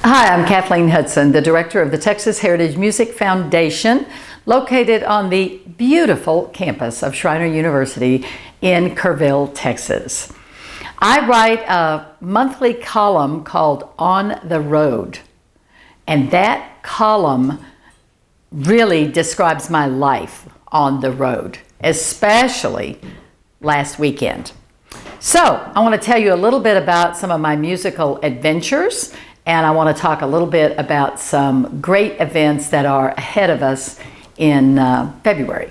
Hi, I'm Kathleen Hudson, the director of the Texas Heritage Music Foundation, located on the beautiful campus of Schreiner University in Kerrville, Texas. I write a monthly column called On the Road, and that column really describes my life on the road, especially last weekend. So I want to tell you a little bit about some of my musical adventures, and I want to talk a little bit about some great events that are ahead of us in February.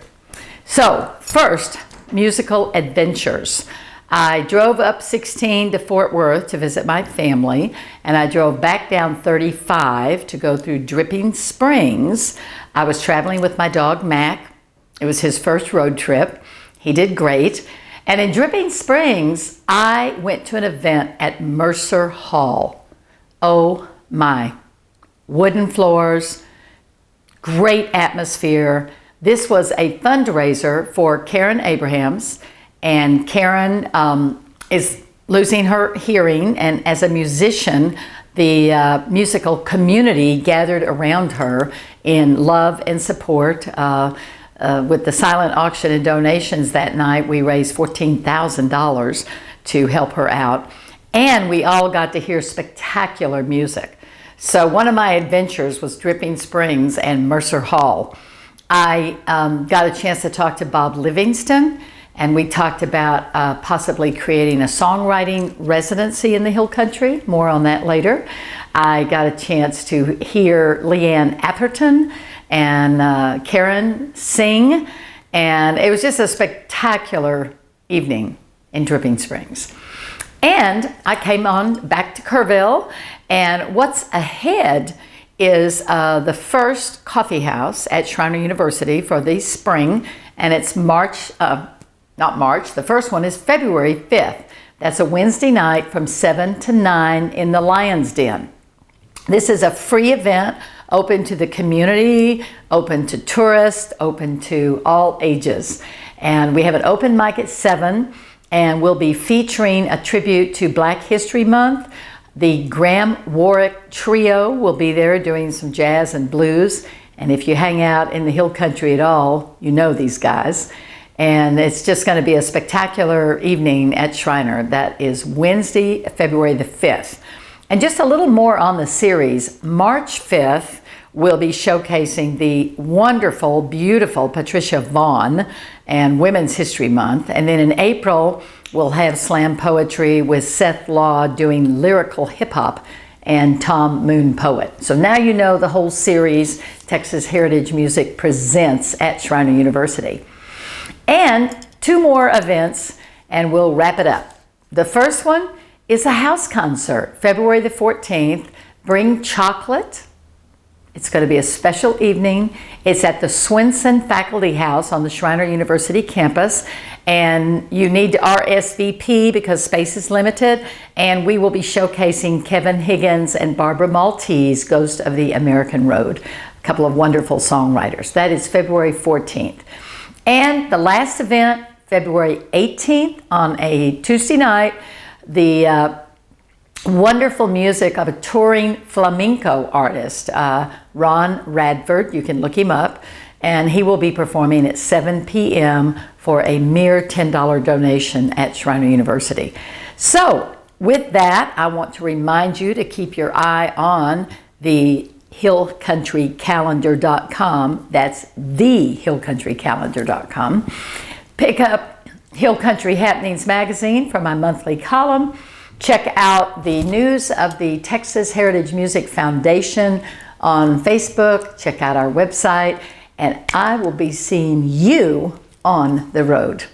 So first, musical adventures. I drove up 16 to Fort Worth to visit my family, and I drove back down 35 to go through Dripping Springs. I was traveling with my dog Mac. It was his first road trip. He did great. And in Dripping Springs, I went to an event at Mercer Hall. Oh my, wooden floors, great atmosphere. This was a fundraiser for Karen Abrahams, and Karen is losing her hearing, and as a musician, the musical community gathered around her in love and support. With the silent auction and donations that night, we raised $14,000 to help her out. And we all got to hear spectacular music. So one of my adventures was Dripping Springs and Mercer Hall. I got a chance to talk to Bob Livingston, and we talked about possibly creating a songwriting residency in the Hill Country. More on that later. I got a chance to hear Leanne Atherton and Karen sing, and it was just a spectacular evening in Dripping Springs. And I came on back to Kerrville, and what's ahead is the first coffee house at Schreiner University for the spring, and it's the first one is February 5th. That's a Wednesday night from 7 to 9 in the Lion's Den. This is a free event, open to the community, open to tourists, open to all ages. And we have an open mic at 7, and we'll be featuring a tribute to Black History Month. The Graham Warwick Trio will be there doing some jazz and blues. And if you hang out in the Hill Country at all, you know these guys. And it's just going to be a spectacular evening at Schreiner. That is Wednesday, February the 5th. And just a little more on the series. March 5th, we'll be showcasing the wonderful, beautiful Patricia Vaughn and Women's History Month. And then in April, we'll have slam poetry with Seth Law doing lyrical hip hop and Tom Moon Poet. So now you know the whole series Texas Heritage Music presents at Schreiner University. And 2 more events, and we'll wrap it up. The first one is a house concert, February the 14th. Bring chocolate. It's going to be a special evening. It's at the Swenson Faculty House on the Schreiner University campus, and you need to RSVP because space is limited, and we will be showcasing Kevin Higgins and Barbara Maltese, Ghost of the American Road, a couple of wonderful songwriters. That is February 14th. And the last event, February 18th on a Tuesday night, the wonderful music of a touring flamenco artist, Ron Radford. You can look him up, and he will be performing at 7 p.m. for a mere $10 donation at Schreiner University. So with that, I want to remind you to keep your eye on the hillcountrycalendar.com. That's the hillcountrycalendar.com. Pick up Hill Country Happenings magazine for my monthly column. Check out the news of the Texas Heritage Music Foundation on Facebook. Check out our website, and I will be seeing you on the road.